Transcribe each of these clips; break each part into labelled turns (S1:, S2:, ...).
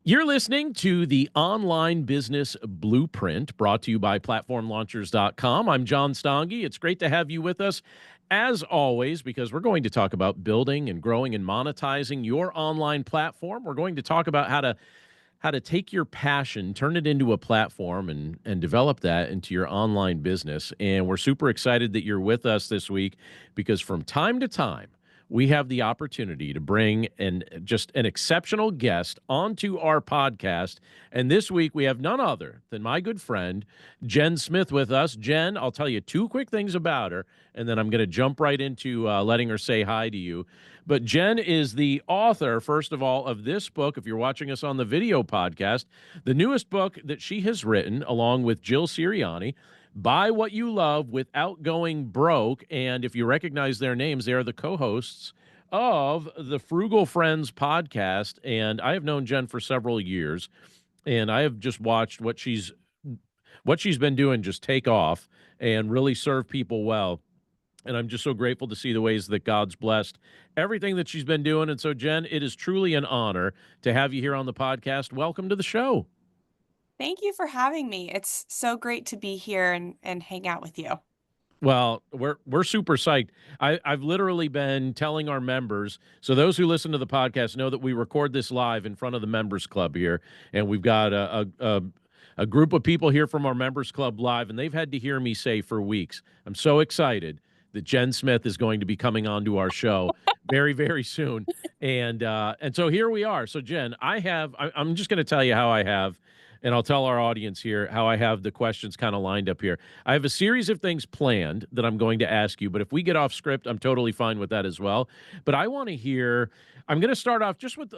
S1: You're listening to the Online Business Blueprint brought to you by PlatformLaunchers.com. I'm John Stange. It's great to have you with us as always because we're going to talk about building and growing and monetizing your online platform. We're going to talk about how to take your passion, turn it into a platform and develop that into your online business. And we're super excited that you're with us this week because from time to time, we have the opportunity to bring just an exceptional guest onto our podcast. And this week we have none other than my good friend, Jen Smith with us. Jen, I'll tell you two quick things about her, and then I'm going to jump right into letting her say hi to you. But Jen is the author, first of all, of this book. If you're watching us on the video podcast, the newest book that she has written, along with Jill Sirianni, Buy What You Love Without Going Broke. And if you recognize their names, they are the co-hosts of the Frugal Friends podcast. And I have known Jen for several years, and I have just watched what she's been doing just take off and really serve people well. And I'm just so grateful to see the ways that God's blessed everything that she's been doing. And so, Jen, it is truly an honor to have you here on the podcast. Welcome to the show.
S2: Thank you for having me. It's so great to be here and hang out with you.
S1: Well, we're super psyched. I've literally been telling our members, so those who listen to the podcast know that we record this live in front of the members club here, and we've got a group of people here from our members club live, and they've had to hear me say for weeks, I'm so excited that Jen Smith is going to be coming onto our show very, very soon. And so here we are. So Jen, I'm just going to tell you how I have, and I'll tell our audience here how I have the questions kind of lined up here. I have a series of things planned that I'm going to ask you, but if we get off script, I'm totally fine with that as well. But I want to hear, I'm going to start off just with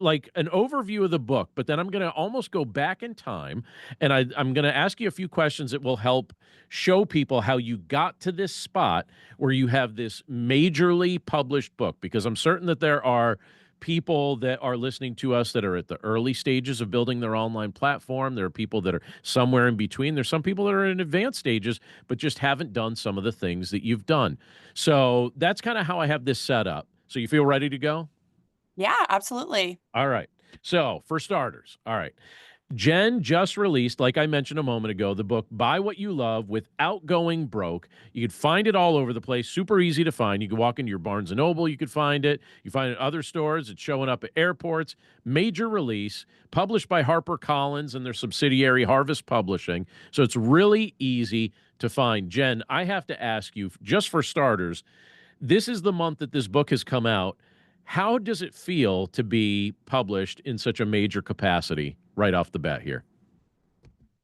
S1: like an overview of the book, but then I'm going to almost go back in time, and I'm going to ask you a few questions that will help show people how you got to this spot where you have this majorly published book, because I'm certain that there are people that are listening to us that are at the early stages of building their online platform. There are people that are somewhere in between. There's some people that are in advanced stages, but just haven't done some of the things that you've done. So that's kind of how I have this set up. So you feel ready to go?
S2: Yeah, absolutely.
S1: All right. So for starters, all right. Jen just released, like I mentioned a moment ago, the book Buy What You Love Without Going Broke. You can find it all over the place, super easy to find. You can walk into your Barnes & Noble, you could find it. You find it at other stores. It's showing up at airports. Major release, published by HarperCollins and their subsidiary Harvest Publishing. So it's really easy to find. Jen, I have to ask you, just for starters, this is the month that this book has come out. How does it feel to be published in such a major capacity right off the bat here?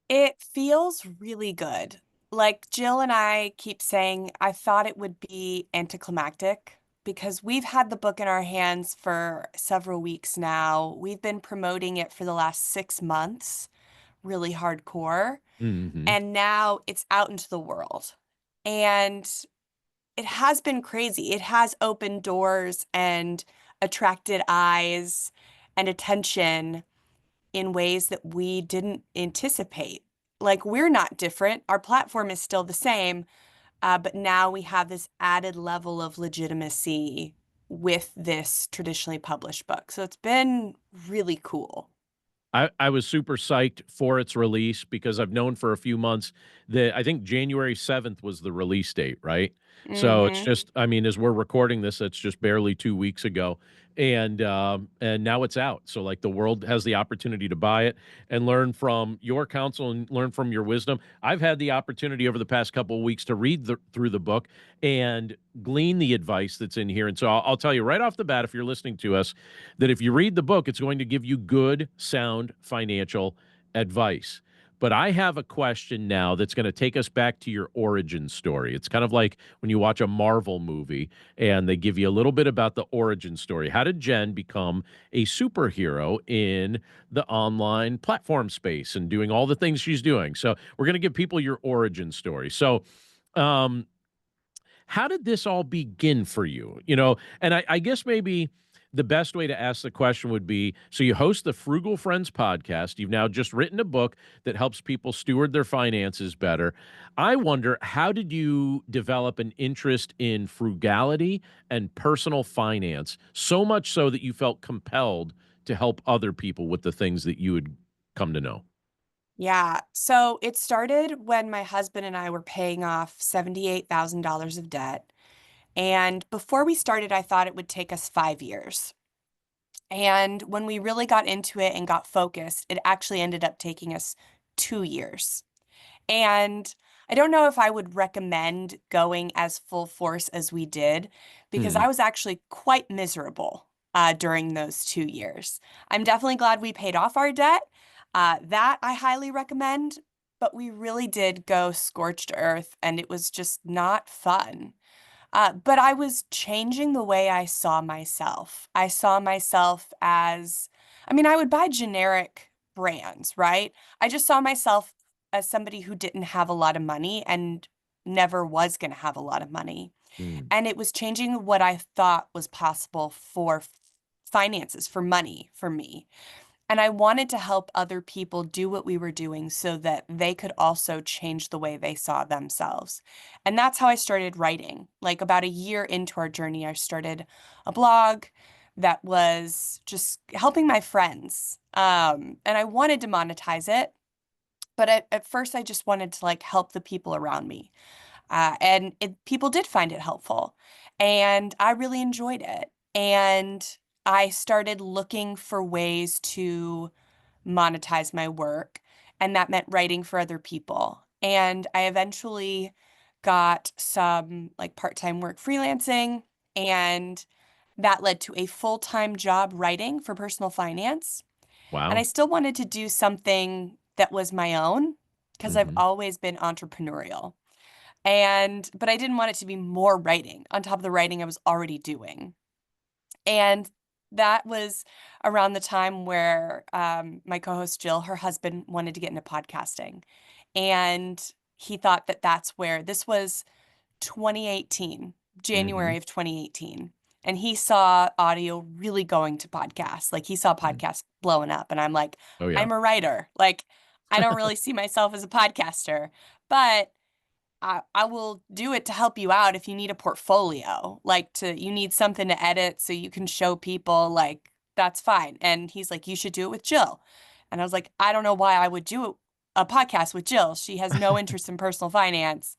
S2: It feels really good. Like Jill and I keep saying, I thought it would be anticlimactic because we've had the book in our hands for several weeks now. We've been promoting it for the last 6 months, really hardcore.
S1: Hmm.
S2: And now it's out into the world. And it has been crazy. It has opened doors and attracted eyes and attention in ways that we didn't anticipate. Like, we're not different. Our platform is still the same, but now we have this added level of legitimacy with this traditionally published book. So it's been really cool.
S1: I was super psyched for its release because I've known for a few months that I think January 7th was the release date, right? So it's
S2: Hmm.
S1: just, I mean, as we're recording this, it's just barely 2 weeks ago. And now it's out. So like the world has the opportunity to buy it and learn from your counsel and learn from your wisdom. I've had the opportunity over the past couple of weeks to read through the book and glean the advice that's in here. And so I'll tell you right off the bat, if you're listening to us, that if you read the book, it's going to give you good, sound financial advice. But I have a question now that's going to take us back to your origin story. It's kind of like when you watch a Marvel movie and they give you a little bit about the origin story. How did Jen become a superhero in the online platform space and doing all the things she's doing? So we're going to give people your origin story. So, um, how did this all begin for you? And I guess maybe the best way to ask the question would be, so you host the Frugal Friends podcast. You've now just written a book that helps people steward their finances better. I wonder, how did you develop an interest in frugality and personal finance, so much so that you felt compelled to help other people with the things that you had come to know?
S2: Yeah. So it started when my husband and I were paying off $78,000 of debt. And before we started, I thought it would take us 5 years. And when we really got into it and got focused, it actually ended up taking us 2 years. And I don't know if I would recommend going as full force as we did because
S1: Hmm.
S2: I was actually quite miserable during those 2 years. I'm definitely glad we paid off our debt. That I highly recommend, but we really did go scorched earth and it was just not fun. But I was changing the way I saw myself. I saw myself as, I mean, I would buy generic brands, right? I just saw myself as somebody who didn't have a lot of money and never was going to have a lot of money.
S1: Hmm.
S2: And it was changing what I thought was possible for finances, for money, for me. And I wanted to help other people do what we were doing so that they could also change the way they saw themselves. And that's how I started writing. Like about a year into our journey, I started a blog that was just helping my friends. And I wanted to monetize it, but at first I just wanted to like help the people around me. People did find it helpful, and I really enjoyed it. And I started looking for ways to monetize my work, and that meant writing for other people. And I eventually got some like part-time work freelancing, and that led to a full-time job writing for personal finance. And I
S1: Wow.
S2: still wanted to do something that was my own because I've
S1: Hmm.
S2: always been entrepreneurial. But I didn't want it to be more writing on top of the writing I was already doing. And that was around the time where my co-host Jill, her husband, wanted to get into podcasting. And he thought that that's where this was 2018,
S1: Hmm.
S2: January of 2018. And he saw audio really going to podcasts. Like he saw podcasts blowing up. And I'm like,
S1: Oh yeah.
S2: I'm a writer. Like, I don't really see myself as a podcaster, but I will do it to help you out if you need a portfolio. Like you need something to edit so you can show people, like, that's fine. And he's like, you should do it with Jill. And I was like, I don't know why I would do a podcast with Jill. She has no interest in personal finance.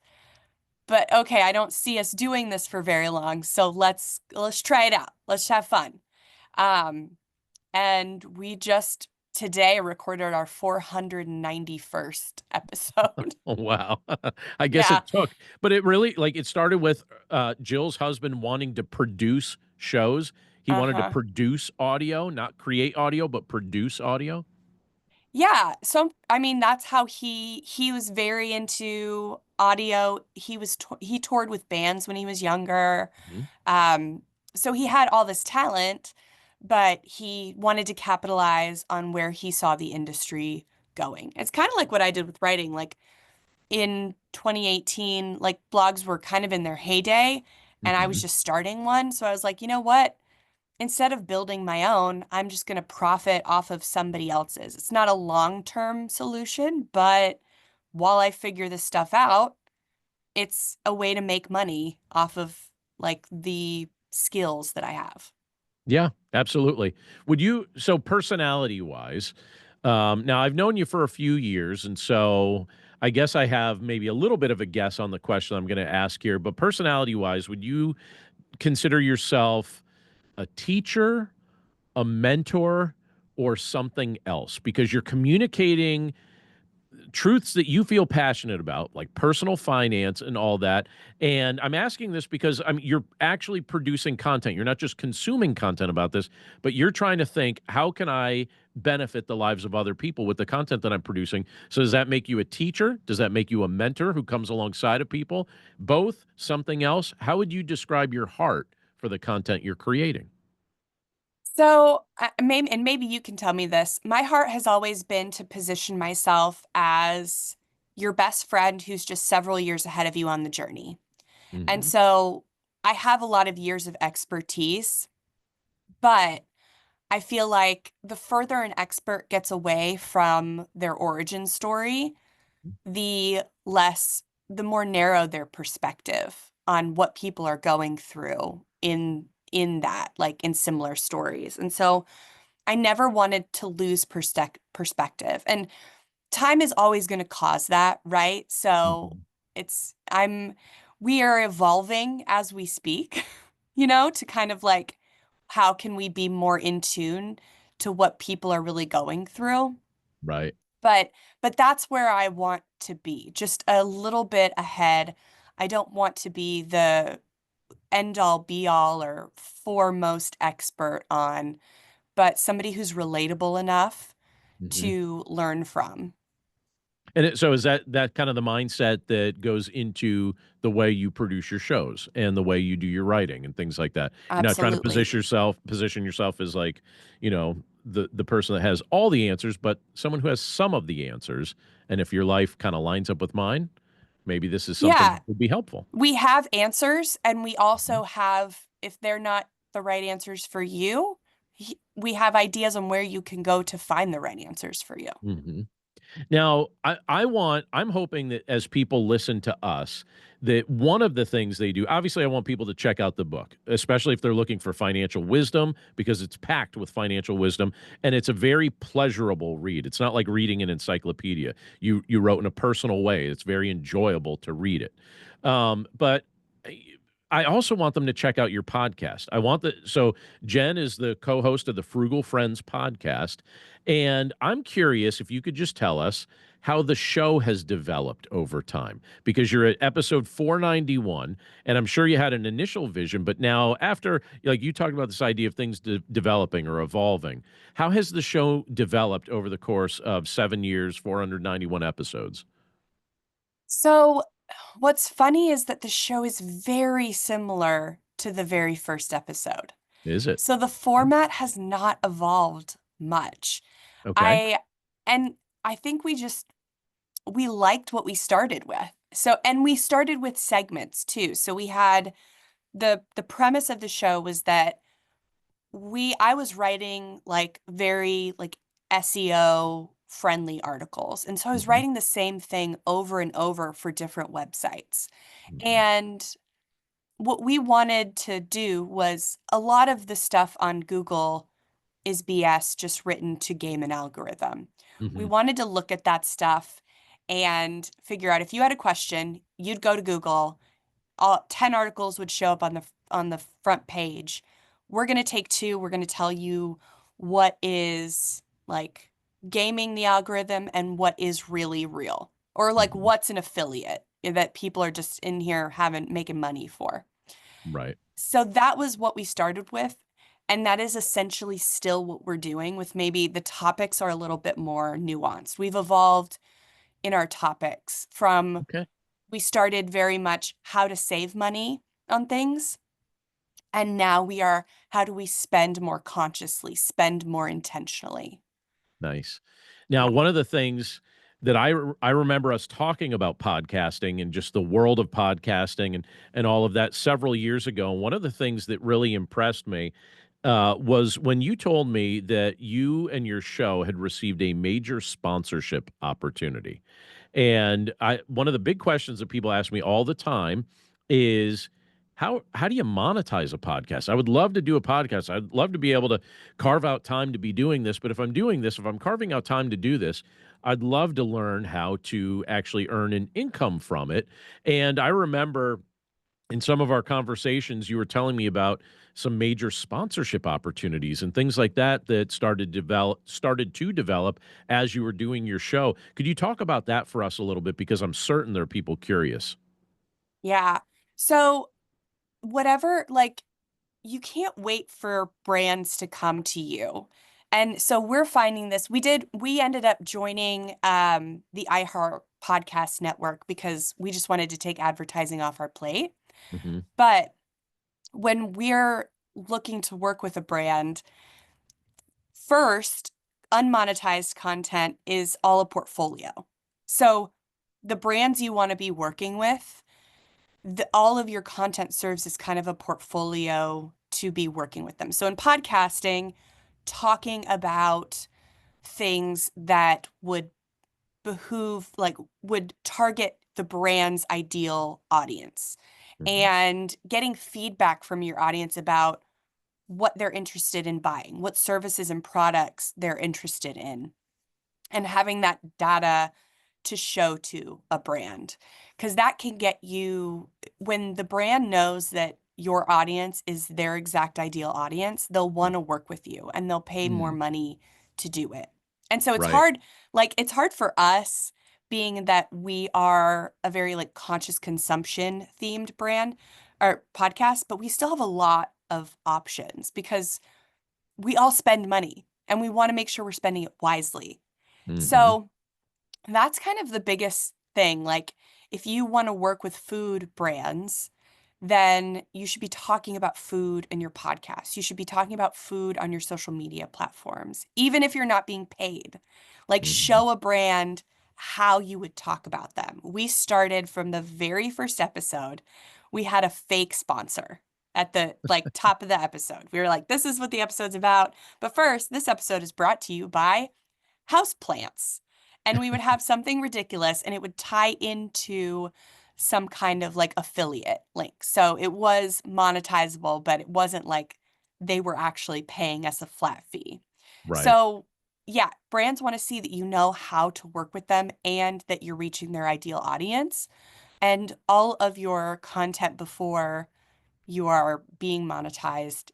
S2: But okay, I don't see us doing this for very long. So let's try it out. Let's have fun. Um, and we just today recorded our 491st episode.
S1: Oh, wow. I guess
S2: Yeah.
S1: it took, but it really like it started with Jill's husband wanting to produce shows. He wanted to
S2: Uh-huh.
S1: produce audio, not create audio, but produce audio.
S2: Yeah, so I mean that's how he was very into audio. He toured with bands when he was younger.
S1: Mhm.
S2: Um so he had all this talent, but he wanted to capitalize on where he saw the industry going. It's kind of like what I did with writing. Like in 2018, like blogs were kind of in their heyday and I was
S1: Mhm.
S2: just starting one. So I was like, you know what? Instead of building my own, I'm just going to profit off of somebody else's. It's not a long-term solution, but while I figure this stuff out, it's a way to make money off of like the skills that I have.
S1: Yeah, absolutely. Would you so personality wise, now I've known you for a few years, and so I guess I have maybe a little bit of a guess on the question I'm going to ask here, but personality wise, would you consider yourself a teacher, a mentor, or something else? Because you're communicating truths that you feel passionate about, like personal finance and all that. And I'm asking this because you're actually producing content. You're not just consuming content about this, but you're trying to think, how can I benefit the lives of other people with the content that I'm producing? So does that make you a teacher? Does that make you a mentor who comes alongside of people? Both? Something else? How would you describe your heart for the content you're creating?
S2: So, maybe you can tell me this. My heart has always been to position myself as your best friend who's just several years ahead of you on the journey. And
S1: Hmm.
S2: so I have a lot of years of expertise, but I feel like the further an expert gets away from their origin story, the less, the more narrow their perspective on what people are going through in that, like in similar stories. And so I never wanted to lose perspective. And time is always going to cause that, right? So
S1: Mhm.
S2: it's we are evolving as we speak, to kind of like how can we be more in tune to what people are really going through?
S1: Right.
S2: But that's where I want to be, just a little bit ahead. I don't want to be the end all be all or foremost expert on, but somebody who's relatable enough
S1: Mhm.
S2: to learn from.
S1: And so is that kind of the mindset that goes into the way you produce your shows and the way you do your writing and things like that? You're not trying to
S2: Absolutely.
S1: position yourself as like, the person that has all the answers, but someone who has some of the answers. And if your life kind of lines up with mine, maybe this is something
S2: Yeah,
S1: that would be helpful.
S2: we have answers, and we
S1: Mhm.
S2: also have, if they're not the right answers for you, we have ideas on where you can go to find the right answers for you.
S1: Mhm. Now, I'm hoping that as people listen to us, that one of the things they do, obviously, I want people to check out the book, especially if they're looking for financial wisdom, because it's packed with financial wisdom and it's a very pleasurable read. It's not like reading an encyclopedia. You wrote in a personal way. It's very enjoyable to read it. But I also want them to check out your podcast. So Jen is the co-host of the Frugal Friends podcast, and I'm curious if you could just tell us how the show has developed over time, because you're at episode 491, and I'm sure you had an initial vision, but now after, like you talked about this idea of things developing or evolving, how has the show developed over the course of 7 years, 491 episodes?
S2: So, what's funny is that the show is very similar to the very first episode.
S1: Is it?
S2: So the format has not evolved much.
S1: Okay.
S2: I and I think we liked what we started with. So, and we started with segments too. So we had the premise of the show was that I was writing like very like SEO friendly articles. And so I was
S1: Mhm,
S2: writing the same thing over and over for different websites.
S1: mhm,
S2: And what we wanted to do was a lot of the stuff on Google is BS just written to game an algorithm. We
S1: mhm,
S2: wanted to look at that stuff and figure out if you had a question, you'd go to Google, all 10 articles would show up on the front page. We're going to take two, we're going to tell you what is like gaming the algorithm and what is really real, or like
S1: mhm.
S2: what's an affiliate that people are just in here having making money for.
S1: Right.
S2: So that was what we started with. And that is essentially still what we're doing, with maybe the topics are a little bit more nuanced. We've evolved in our topics from,
S1: Okay.
S2: we started very much how to save money on things. And now we are, how do we spend more consciously, spend more intentionally?
S1: Nice. Now,
S2: Yeah.
S1: one of the things that I remember us talking about podcasting and just the world of podcasting and all of that several years ago. And one of the things that really impressed me was when you told me that you and your show had received a major sponsorship opportunity. And one of the big questions that people ask me all the time is how do you monetize a podcast? I would love to do a podcast. I'd love to be able to carve out time to be doing this, but if I'm doing this, if I'm carving out time to do this, I'd love to learn how to actually earn an income from it. And I remember in some of our conversations, you were telling me about some major sponsorship opportunities and things like that that started to develop as you were doing your show. Could you talk about that for us a little bit? Because I'm certain there are people curious.
S2: Yeah. So, whatever, like, you can't wait for brands to come to you. And so we're finding this. We ended up joining the iHeart Podcast Network because we just wanted to take advertising off our plate.
S1: Hmm.
S2: But when we're looking to work with a brand, first, unmonetized content is all a portfolio. So the brands you want to be working with, all of your content serves as kind of a portfolio to be working with them. So in podcasting, talking about things that would behoove, like would target the brand's ideal audience,
S1: Hmm.
S2: and getting feedback from your audience about what they're interested in buying, what services and products they're interested in, and having that data to show to a brand. Because that can get you, when the brand knows that your audience is their exact ideal audience, they'll want to work with you and they'll pay more
S1: Mm,
S2: money to do it. And so it's
S1: right.
S2: hard, like it's hard for us being that we are a very like conscious consumption themed brand or podcast, but we still have a lot of options because we all spend money and we want to make sure we're spending it wisely.
S1: Hmm.
S2: So that's kind of the biggest thing. Like, if you want to work with food brands, then you should be talking about food in your podcast. You should be talking about food on your social media platforms, even if you're not being paid. Like,
S1: Hmm.
S2: show a brand how you would talk about them. We started from the very first episode, we had a fake sponsor at the like top of the episode. We were like, this is what the episode's about. But first, this episode is brought to you by houseplants. And we would have something ridiculous and it would tie into some kind of like affiliate link. So it was monetizable, but it wasn't like they were actually paying us a flat fee.
S1: Right.
S2: So, yeah, brands want to see that you know how to work with them and that you're reaching their ideal audience. And all of your content before you are being monetized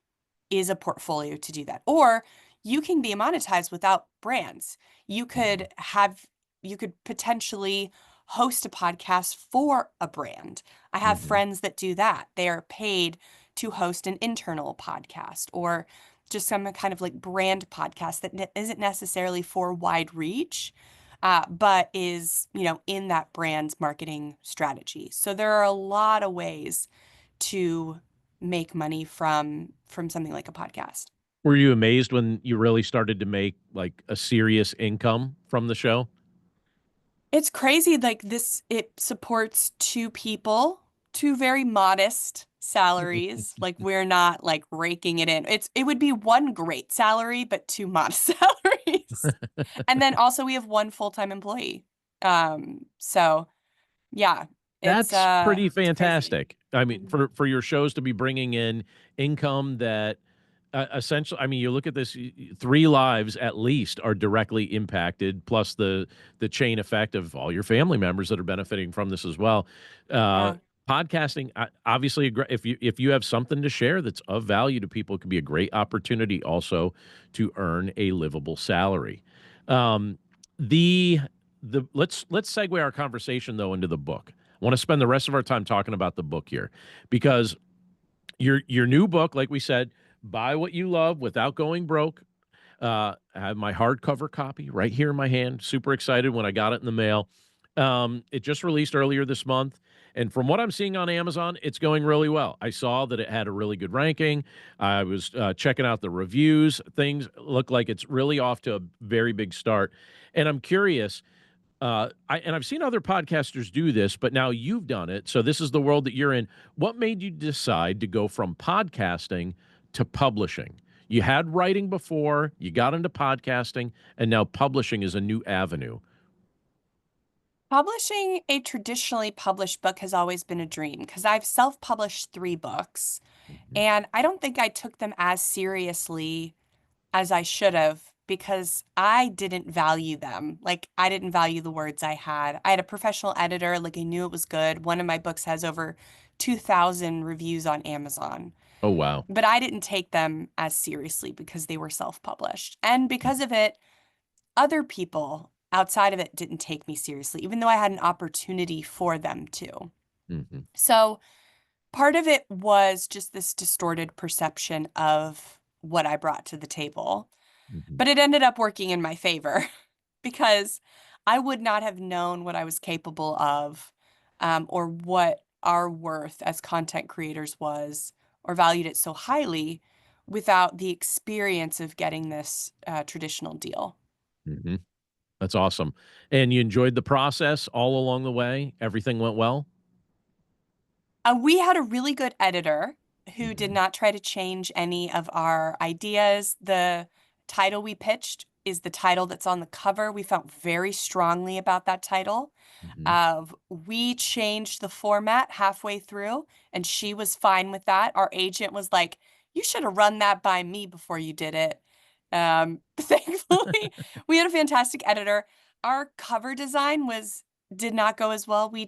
S2: is a portfolio to do that. Or you can be monetized without brands. You
S1: Mhm.
S2: could have, you could potentially host a podcast for a brand. I have
S1: Mhm.
S2: friends that do that. They are paid to host an internal podcast or just some kind of like brand podcast that isn't necessarily for wide reach, but is, you know, in that brand's marketing strategy. So there are a lot of ways to make money from something like a podcast.
S1: Were you amazed when you really started to make like a serious income from the show?
S2: It's crazy like this it supports two people, two very modest salaries. Like we're not like raking it in. It would be one great salary but two modest salaries. And then also we have one full-time employee. So yeah,
S1: That's pretty
S2: it's crazy.
S1: fantastic. I mean,
S2: Mhm.
S1: for your shows to be bringing in income that essentially, I mean, you look at this, 3 lives at least are directly impacted, plus the chain effect of all your family members that are benefiting from this as well. Uh,
S2: Yeah.
S1: Podcasting, obviously, if you have something to share that's of value to people, it could be a great opportunity also to earn a livable salary. Um, the let's segue our conversation though into the book. I want to spend the rest of our time talking about the book here because your new book, like we said, Buy What You Love Without Going Broke. I have my hardcover copy right here in my hand. Super excited when I got it in the mail. It just released earlier this month. And from what I'm seeing on Amazon, it's going really well. I saw that it had a really good ranking. I was checking out the reviews. Things look like it's really off to a very big start. And I'm curious, I've seen other podcasters do this, but now you've done it. So this is the world that you're in. What made you decide to go from podcasting to publishing? You had writing before, you got into podcasting, and now publishing is a new avenue.
S2: Publishing a traditionally published book has always been a dream because I've self-published 3 books
S1: Mhm.
S2: and I don't think I took them as seriously as I should have because I didn't value them. Like I didn't value the words I had. I had a professional editor, like I knew it was good. One of my books has over 2,000 reviews on Amazon,
S1: Oh, wow.
S2: but I didn't take them as seriously because they were self-published. And because of it, other people outside of it didn't take me seriously, even though I had an opportunity for them to.
S1: Mhm.
S2: So part of it was just this distorted perception of what I brought to the table.
S1: Mhm.
S2: But it ended up working in my favor because I would not have known what I was capable of, or what our worth as content creators was, or valued it so highly without the experience of getting this traditional deal.
S1: Mhm. That's awesome. And you enjoyed the process all along the way? Everything went well?
S2: We had a really good editor who did
S1: Mhm.
S2: not try to change any of our ideas. The title we pitched is the title that's on the cover. We felt very strongly about that title.
S1: Mhm.
S2: We changed the format halfway through, and she was fine with that. Our agent was like, you should have run that by me before you did it. Thankfully, we had a fantastic editor. Our cover design did not go as well. We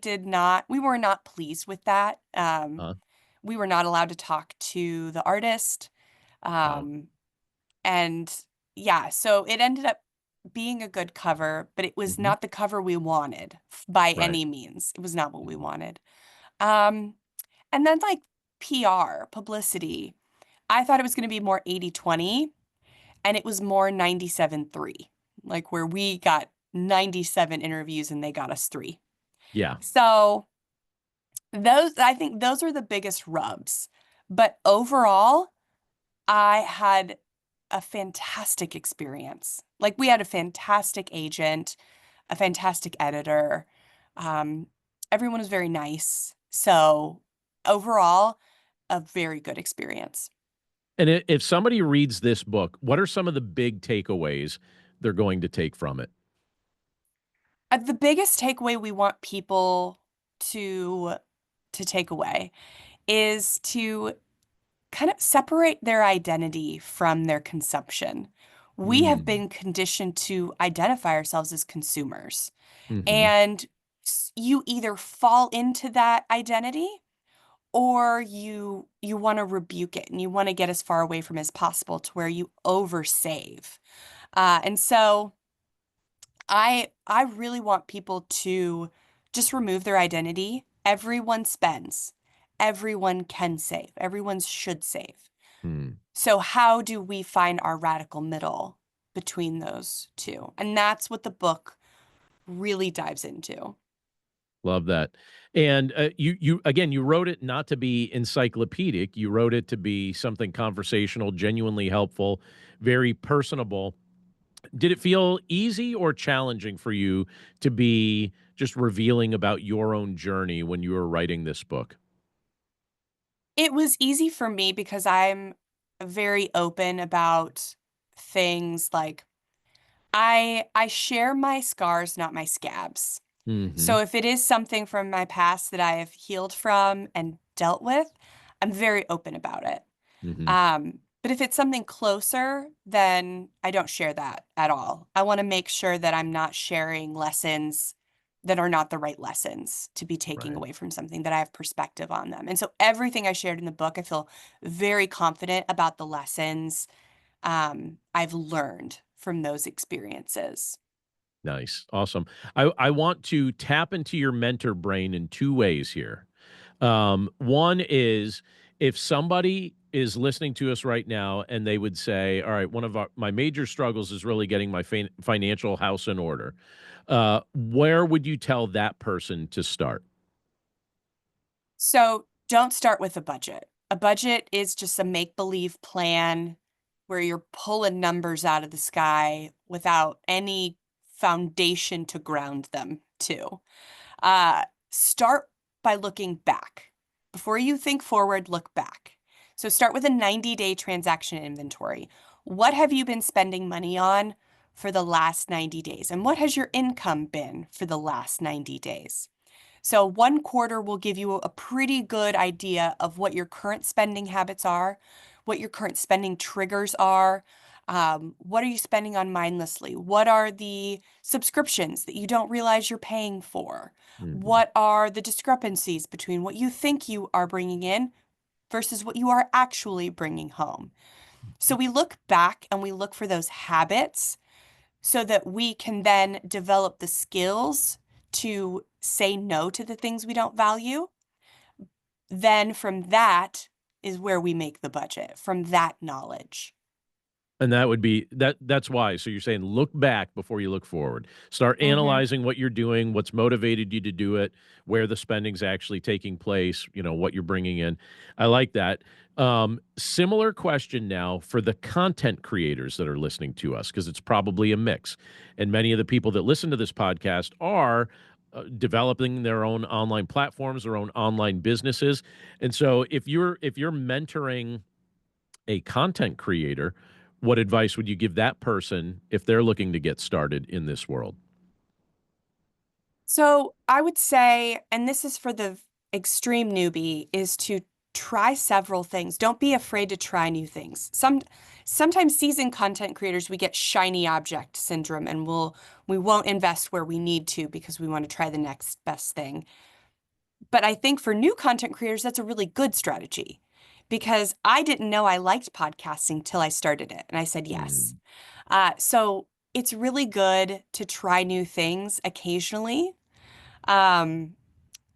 S2: were not pleased with that.
S1: Huh?
S2: We were not allowed to talk to the artist.
S1: Oh,
S2: Um, and yeah, so it ended up being a good cover, but it was
S1: hmm,
S2: not the cover we wanted by
S1: right.
S2: any means. It was not what we
S1: Mhm.
S2: wanted. Um, and then like PR, publicity, I thought it was going to be more 80/20, and it was more 97/3, like where we got 97 interviews and they got us 3.
S1: Yeah.
S2: So I think those are the biggest rubs. But overall, I had a fantastic experience. Like we had a fantastic agent, a fantastic editor. Um, Everyone was very nice. So overall, a very good experience.
S1: And if somebody reads this book, what are some of the big takeaways they're going to take from it?
S2: The biggest takeaway we want people to take away is to kind of separate their identity from their consumption. We have
S1: Mm.
S2: been conditioned to identify ourselves as consumers,
S1: Hmm.
S2: and you either fall into that identity or you want to rebuke it and you want to get as far away from it as possible to where you oversave. And so I really want people to just remove their identity. Everyone spends. Everyone can save. Everyone should save.
S1: Mm.
S2: So how do we find our radical middle between those two? And that's what the book really dives into.
S1: Love that. And you again, you wrote it not to be encyclopedic. You wrote it to be something conversational, genuinely helpful, very personable. Did it feel easy or challenging for you to be just revealing about your own journey when you were writing this book?
S2: It was easy for me because I'm very open about things like I share my scars, not my scabs.
S1: Hmm.
S2: So if it is something from my past that I have healed from and dealt with, I'm very open about it.
S1: Hmm.
S2: But if it's something closer, then I don't share that at all. I want to make sure that I'm not sharing lessons that are not the right lessons to be taking
S1: Right.
S2: away from something that I have perspective on them. And so everything I shared in the book, I feel very confident about the lessons I've learned from those experiences.
S1: Nice. Awesome. I want to tap into your mentor brain in two ways here. One is if somebody is listening to us right now and they would say, all right, one of my major struggles is really getting my financial house in order. Where would you tell that person to start?
S2: So don't start with a budget. A budget is just a make-believe plan where you're pulling numbers out of the sky without any foundation to ground them to. Start by looking back. Before you think forward, look back. So start with a 90-day transaction inventory. What have you been spending money on for the last 90 days? And what has your income been for the last 90 days? So one quarter will give you a pretty good idea of what your current spending habits are, what your current spending triggers are. What are you spending on mindlessly? What are the subscriptions that you don't realize you're paying for?
S1: Mhm.
S2: What are the discrepancies between what you think you are bringing in versus what you are actually bringing home? So we look back and we look for those habits so that we can then develop the skills to say no to the things we don't value. Then from that is where we make the budget, from that knowledge.
S1: And that would be that's why. So you're saying look back before you look forward. Start
S2: Hmm.
S1: analyzing what you're doing, what's motivated you to do it, where the spending's actually taking place, what you're bringing in. I like that. Similar question now for the content creators that are listening to us, because it's probably a mix. And many of the people that listen to this podcast are developing their own online platforms, their own online businesses. And so if you're mentoring a content creator, what advice would you give that person if they're looking to get started in this world?
S2: So I would say, and this is for the extreme newbie, is to try several things. Don't be afraid to try new things. Sometimes seasoned content creators, we get shiny object syndrome and we won't invest where we need to because we want to try the next best thing. But I think for new content creators, that's a really good strategy because I didn't know I liked podcasting till I started it. And I said yes. So it's really good to try new things occasionally. Um,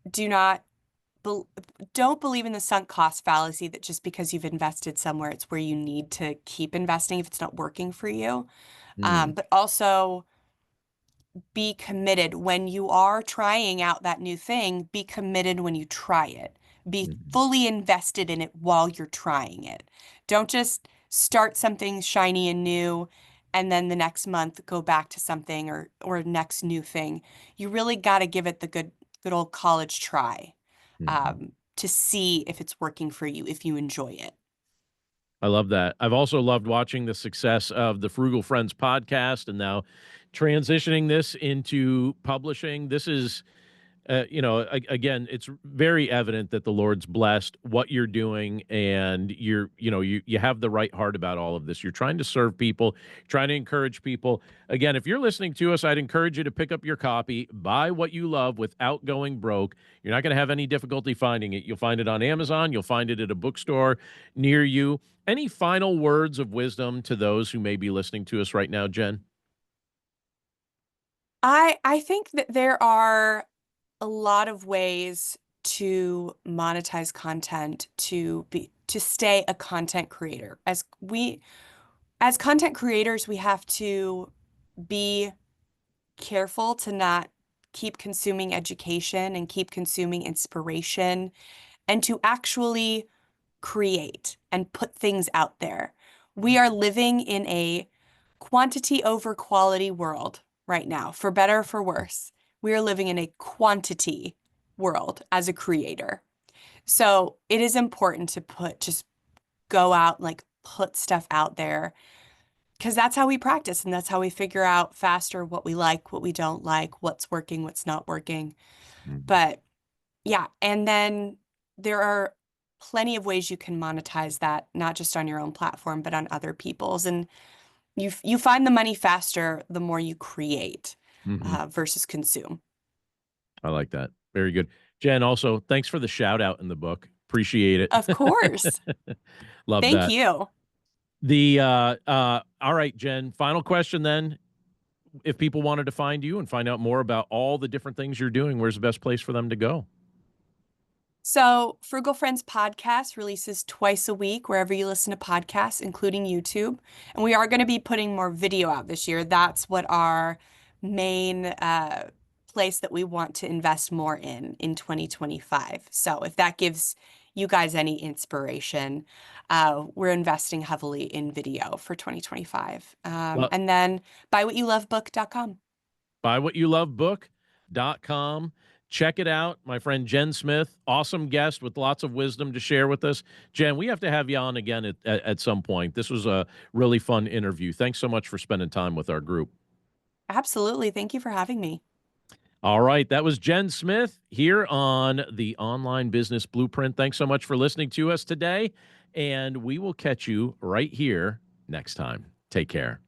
S2: do not don't believe in the sunk cost fallacy that just because you've invested somewhere, it's where you need to keep investing if it's not working for you.
S1: Mm,
S2: But also be committed when you are trying out that new thing. Be committed when you try it. Be
S1: mhm.
S2: fully invested in it while you're trying it. Don't just start something shiny and new and then the next month go back to something or next new thing. You really got to give it the good old college try
S1: Mhm.
S2: to see if it's working for you, if you enjoy it.
S1: I love that. I've also loved watching the success of the Frugal Friends podcast and now transitioning this into publishing. This is again, it's very evident that the Lord's blessed what you're doing, and you have the right heart about all of this. You're trying to serve people, trying to encourage people. Again, if you're listening to us, I'd encourage you to pick up your copy, buy what you love without going broke. You're not going to have any difficulty finding it. You'll find it on Amazon. You'll find it at a bookstore near you. Any final words of wisdom to those who may be listening to us right now, Jen?
S2: I think that there are a lot of ways to monetize content to stay a content creator. As content creators, we have to be careful to not keep consuming education and keep consuming inspiration and to actually create and put things out there. We are living in a quantity over quality world right now, for better or for worse. We are living in a quantity world as a creator. So it is important to just go out, like put stuff out there, because that's how we practice and that's how we figure out faster what we like, what we don't like, what's working, what's not working.
S1: Mhm.
S2: But yeah, and then there are plenty of ways you can monetize that, not just on your own platform, but on other people's. And you find the money faster the more you create
S1: Mhm.
S2: versus consume.
S1: I like that. Very good. Jen, also, thanks for the shout out in the book. Appreciate
S2: Of course.
S1: it. Love
S2: Thank
S1: that.
S2: you.
S1: All right, Jen, final question then. If people wanted to find you and find out more about all the different things you're doing, where's the best place for them to go?
S2: So, Frugal Friends podcast releases twice a week wherever you listen to podcasts, including YouTube. And we are going to be putting more video out this year. That's what our main place that we want to invest more in 2025. So, if that gives you guys any inspiration, we're investing heavily in video for 2025.
S1: Well,
S2: And then buywhatyoulovebook.com.
S1: buywhatyoulovebook.com. Check it out. My friend Jen Smith, awesome guest with lots of wisdom to share with us. Jen, we have to have you on again at some point. This was a really fun interview. Thanks so much for spending time with our group.
S2: Absolutely. Thank you for having me.
S1: All right. That was Jen Smith here on the Online Business Blueprint. Thanks so much for listening to us today. And we will catch you right here next time. Take care.